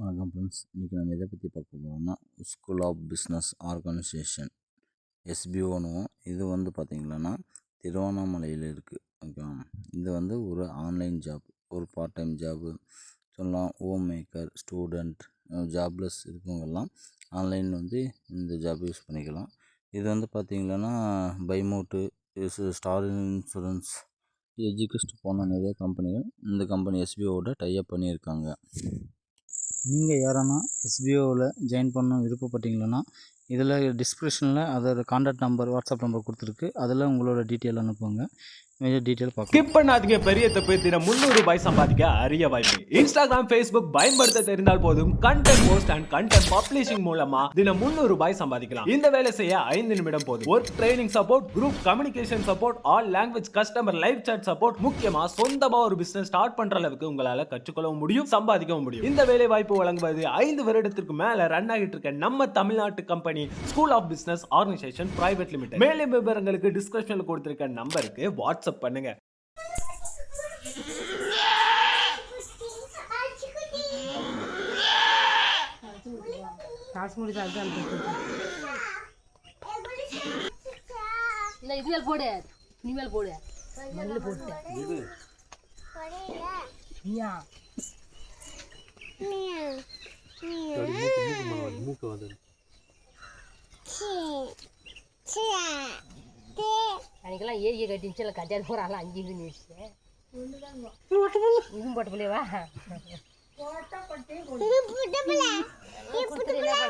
வணக்கம் ஃப்ரெண்ட்ஸ். இன்றைக்கி நம்ம எதை பற்றி பார்க்க போகிறோம்னா ஸ்கூல் ஆஃப் பிஸ்னஸ் ஆர்கனைசேஷன் எஸ்பிஓனுவோம். இது வந்து பார்த்திங்கன்னா திருவண்ணாமலையில் இருக்குது. ஓகேவா? இது வந்து ஒரு ஆன்லைன் ஜாப், ஒரு பார்ட் டைம் ஜாபு சொல்லலாம். ஹோம் மேக்கர், ஸ்டூடெண்ட், ஜாப்லெஸ் இருக்கவங்கெல்லாம் ஆன்லைன் வந்து இந்த ஜாப் யூஸ் பண்ணிக்கலாம். இது வந்து பார்த்திங்கன்னா பைமோட்டு, ஸ்டார் இன்சூரன்ஸ், எஜுகேஸ்ட் போன நிறைய கம்பெனிகள் இந்த கம்பெனி எஸ்பிஓவோட டைப் பண்ணியிருக்காங்க. நீங்கள் யாரானா எஸ்பிஓவில் ஜாயின் பண்ண விருப்பப்பட்டீங்களன்னா இதில் டிஸ்கிரிப்ஷனில் அதோட கான்டாக்ட் நம்பர், வாட்ஸ்அப் நம்பர் கொடுத்துருக்கு. அதில் உங்களோட டீட்டெயில் அனுப்புங்க. மேஜர் டீட்டெயில் பார்க்கலாம். ஸ்கிப் பண்ணாதீங்க. பெரிய தப்பு. தினம் 300 ரூபாய் சம்பாதிக்க அரிய வாய்ப்பு. இன்ஸ்டாகிராம், ஃபேஸ்புக் பயன்படுத்த தெரிந்தால் போதும். Content post and content publishing மூலமா தினம் 300 ரூபாய் சம்பாதிக்கலாம். இந்த வேலை செய்ய 5 நிமிடம் போதும். Work training support, group communication support, all language customer live chat support, முக்கியமா சொந்தமா ஒரு பிசினஸ் ஸ்டார்ட் பண்ற அளவுக்கு உங்களால கற்றுக்கொள்ளவும் முடியும், சம்பாதிக்கவும் முடியும். இந்த வேலை வாய்ப்பு வழங்குவது 5 வருடத்திற்கு மேல ரன் ஆகிட்டு இருக்க நம்ம தமிழ்நாட்டு company school of business organisation private limited. மேலும் விவரங்களுக்கு டிஸ்கிரிப்ஷன்ல கொடுத்திருக்க நம்பருக்கு வாட்ஸ்அப் பண்ணுங்க. இதுவேல் போடு, இனிமேல் போடு, மண்ணில் போட்டு மூக்கு வந்து அன்னைக்கெல்லாம் ஏரியை கட்டிச்சு கட்டியாரு போகிறாங்களா? அங்கே இருந்து இதுவும் போட்ட பிள்ளைவா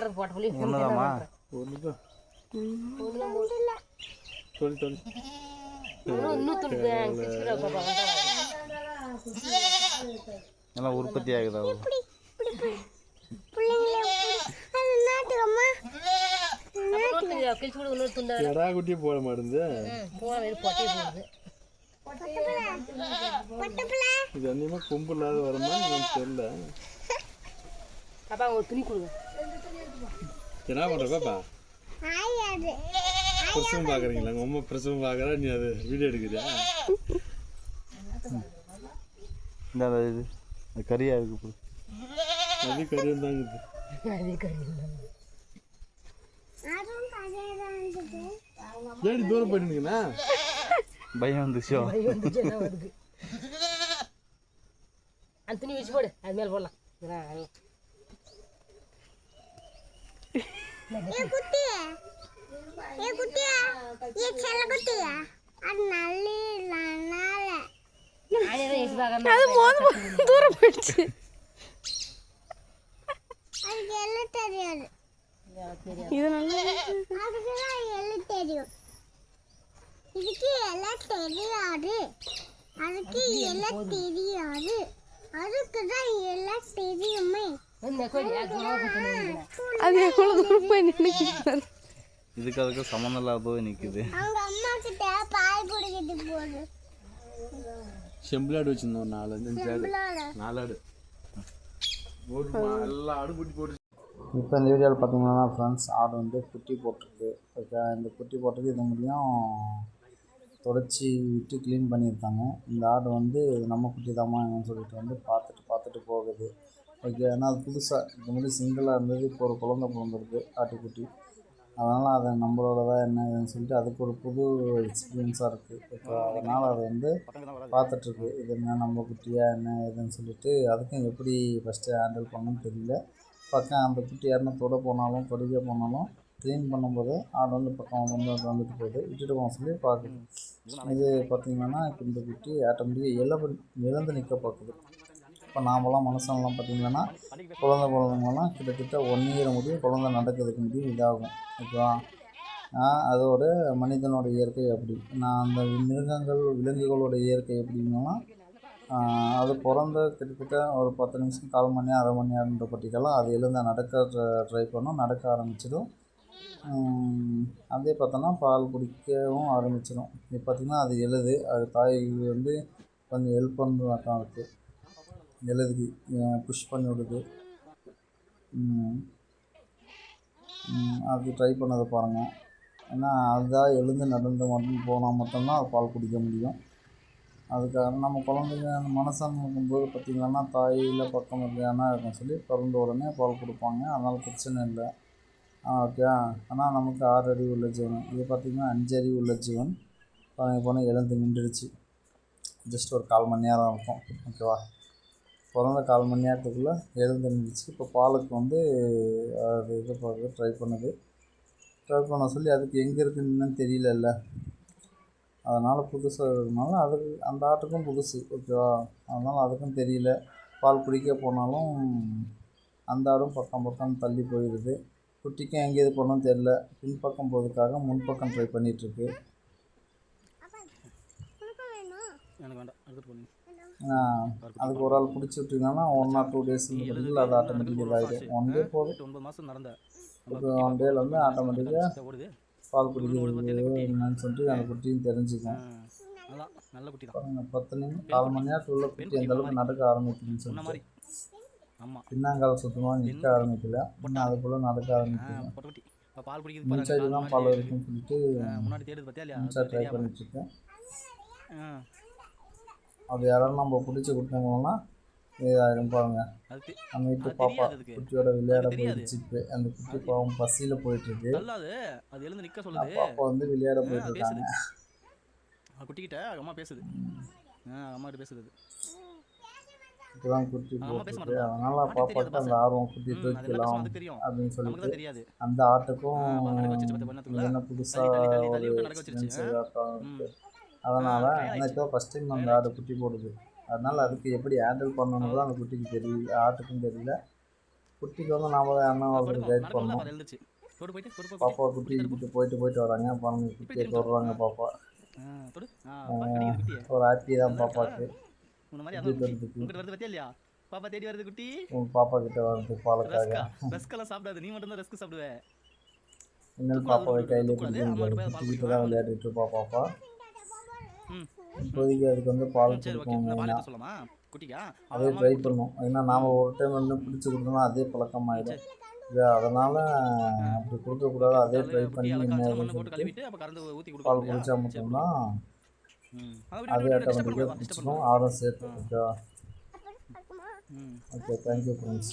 போட்ட பிள்ளை எல்லாம் உற்பத்தி ஆகுதா? குட்டி போட மாட்டேங்குது. இது அன்னியமா கொம்பு இல்லாத வருமா தெரியல. பாப்பா ஒரு துணி கொடுங்க. என்ன பண்ற பாப்பா? பிரசவம் பாக்குறீங்களா? உங்க அம்மா பிரசவம் பாக்குறா, நீ அது வீடியோ எடுக்கிறியா? இந்த இது கறியா இருக்கு. அது கறியும் தாங்குது. ஏடி தூரம் போயிட்டீங்கன்னா பயம் வந்துச்சோ? அந்த துணி வச்சு போடு, அது மேலே போடலாம். தூரம் போயிடுச்சு. இது நல்லா தெரியும். இதுக்கு எல்லாம் தெரியாது. அதுக்கு எல்லாம் தெரியாது. அதுக்கு தான் எல்லாம் தெரியுமே. அது எவ்வளோ தூரம் போய் நினைக்கிறாரு. இதுக்கு அதுக்கு சம்மந்தம் இல்லாத போய் நிற்குது. அவங்க அம்மா கிட்ட பால் குடிக்கிட்டு போகுது. செம்பிளாடு வச்சிருந்தோம். 4 ஆடு எல்லா ஆடு குட்டி போட்டு. இப்போ இந்த வீடியோவில் பார்த்தீங்கன்னா ஃப்ரெண்ட்ஸ், ஆடு வந்து குட்டி போட்டிருக்கு. ஓகே, இந்த குட்டி போட்டது இது முடியும் தொடச்சி விட்டு க்ளீன் பண்ணியிருக்காங்க. இந்த ஆடு வந்து நம்ம குட்டி தாமா என்னன்னு சொல்லிட்டு வந்து பார்த்துட்டு போகுது. ஓகே, ஏன்னா அது புதுசாக இது மாதிரி சிங்கிளாக இருந்தது. இப்போ ஒரு குழந்தை பிறந்திருக்கு ஆட்டுக்குட்டி. அதனால் அதை நம்மளோட தான் என்ன ஏதுன்னு சொல்லிட்டு அதுக்கு ஒரு புது எக்ஸ்பீரியன்ஸாக இருக்குது. இப்போ அதனால் அதை வந்து பார்த்துட்ருக்கு. இது என்ன நம்ம குட்டியா என்ன ஏதுன்னு சொல்லிட்டு அதுக்கும் எப்படி ஃபஸ்ட்டு ஹேண்டில் பண்ணணும்னு தெரியல. பக்கம் அந்த குட்டி யாருன்னா தொடிக்க போனாலும் க்ளீன் பண்ணும்போது ஆடு வந்து பக்கம் வந்துட்டு போகுது, விட்டுட்டு போக சொல்லி பார்க்குது. இது பார்த்திங்கன்னா இப்போ இந்த குட்டி ஆட்டோமேட்டிக்காக எழுந்து நிற்க பார்க்குது. இப்போ நாமெல்லாம் மனுஷங்கள்லாம் பார்த்திங்கன்னா குழந்தைங்களாம் கிட்டத்தட்ட 1 year முடியும் குழந்தை நடக்கிறதுக்கு முடியும் இதாகும். ஓகேவா? அதோட மனிதனோட இயற்கை அப்படி. நான் அந்த விலங்குகளோட இயற்கை எப்படின்னா அது பிறந்த கிட்டத்தட்ட ஒரு 10 நிமிஷம், 1/4 மணி நேரம், 1/2 மணி நேரம்ன்ற பட்டிக்கெல்லாம் அது எழுந்து நடக்க ட்ரை பண்ணும், நடக்க ஆரம்பிச்சிடும். அதே பார்த்தோன்னா பால் குடிக்கவும் ஆரம்பிச்சிடும். இப்போ பார்த்திங்கன்னா அது எழுது. அது தாய் வந்து கொஞ்சம் ஹெல்ப் பண்ணுறாக்கா இருக்குது. எழுதுக்கு புஷ் பண்ணி விடுது. அது ட்ரை பண்ணதை பாருங்கள். ஏன்னா அதுதான் எழுந்து நடந்து மட்டும் போனால் மட்டும்தான் அது பால் குடிக்க முடியும். அதுக்காக நம்ம குழந்தைங்க மனசான இருக்கும்போது பார்த்திங்கன்னா தாயில் பக்கம் இல்லையானா இருக்கும் சொல்லி பிறந்த உடனே பால் கொடுப்பாங்க. அதனால் பிரச்சனை இல்லை. ஓகே. ஆனால் நமக்கு 6 அறிவு உள்ள ஜீவன். இது பார்த்திங்கன்னா 5 அறிவு உள்ள ஜீவன். போனால் எழுந்து நின்றுடுச்சு. ஜஸ்ட் ஒரு 1/4 மணி நேரம் இருக்கும். ஓகேவா? பிறந்த 1/4 மணி நேரத்துக்குள்ளே எழுந்து நின்றுச்சு. இப்போ பாலுக்கு வந்து அது இது பார்க்க ட்ரை பண்ண சொல்லி அதுக்கு எங்கே இருக்குன்னு தெரியலல்ல. அதனால் புதுசாக இருக்கிறதுனால அதுக்கு அந்த ஆட்டுக்கும் புதுசு. ஓகேவா? அதனால் அதுக்கும் தெரியல. பால் குடிக்க போனாலும் அந்த ஆடும் பக்கம் தள்ளி போயிடுது. குட்டிக்கும் எங்கே இது பண்ணணும்னு தெரில. பின்பக்கம் போகிறதுக்காக முன்பக்கம் ட்ரை பண்ணிகிட்ருக்கு. எனக்கு வேண்டாம், எடுத்துகிட்டு போனீங்க. அதுக்கு ஒரு ஆள் பிடிச்சி விட்டிங்கன்னா 1 or 2 days இல்லை அது ஆட்டோமேட்டிக்காக இதாகிடும். 1 day போதும். 9 மாதம் நடந்த 1 day வந்து ஆட்டோமேட்டிக்காக பால் குடிக்கிறது என்னன்னு சொல்லிட்டு அந்த குட்டியும் தெரிஞ்சுக்கும். நல்ல குட்டி தான். பாருங்க 1/4 மணி நேரத்துக்குள்ள குட்டி எந்த அளவுக்கு நடக்க ஆரம்பிக்குதுன்னு சொல்லிட்டு. ஆமாம், பின்னாங்கால சுத்தமாக நிற்க ஆரம்பிக்கல. இன்னும் அதுக்குள்ளே நடக்க ஆரம்பிக்குது. பால் குடிக்கிறது முன் சைடு தான் பால் இருக்குன்னு சொல்லிட்டு முன்னாடி தேடுது பார்த்தியா இல்லையா? முன்சா ட்ரை பண்ணிட்டுருக்கேன். அது யாராலும் நம்ம பிடிச்சி கொடுத்தோம்னா இதாகிடும். பாருங்க நம்ம வீட்டு பாப்பா குட்டியோட விளையாட போயிடுச்சு. இப்போ அந்த குட்டி பாவம் பசியில் போயிட்டுருக்கு. பாப்பா வந்து விளையாட போயிட்டுருக்காங்க. குட்டிக்கிட்ட அம்மா பேசுது, அம்மாட்ட பேசுது. இப்போதான் குட்டி போட்டுருக்கு. அதனால் பாப்பாவுக்கு அந்த ஆர்வம் குட்டி தூக்கலாம் அப்படின்னு சொல்லிட்டு அந்த ஆட்டுக்கும் என்ன புதுசாக ஒரு எக்ஸ்பீரியன்ஸ் ஆட்டம் இருக்குது. அதனால் இப்போ ஃபஸ்ட் டைம் அந்த ஆடு குட்டி போடுது. அதனால் அதுக்கு எப்படி ஹேண்டில் பண்ணணும்னு அந்த குட்டிக்கு தெரியல, ஆட்டுக்கும் தெரியல. குட்டிக்கு வந்து நாம் அண்ணன் ஒருத்தர் கைட் பண்ணணும். பாப்பா குட்டி போயிட்டு வராங்க. பாருங்க குட்டியை தொடுறாங்க பாப்பா. ஒரு ஹாப்பி தான் பாப்பாவுக்கு. பாப்பா கிட்ட வர்றது பாலுக்காக. இன்னும் பாப்பாவை கையிலே பிடிக்க முடியாது. குட்டிக்கிட்ட தான் விளையாடிட்டு இருப்பா பாப்பா. இப்போதைக்கு அதுக்கு வந்து பால் கொடுக்கும். அதே ட்ரை பண்ணும். ஏன்னா நாம் ஒரு டைம் வந்து பிடிச்சி கொடுத்தோம்னா அதே பழக்கமாயிடும். அதனால் அப்படி கொடுக்கக்கூடாது. அதே ட்ரை பண்ணி பால் குடித்தா மட்டும்தான் அதே ஆட்டோமேட்டிக்காக குடிச்சிடும். ஆடும் சேர்த்து. ஓகேவா? Okay, thank you friends.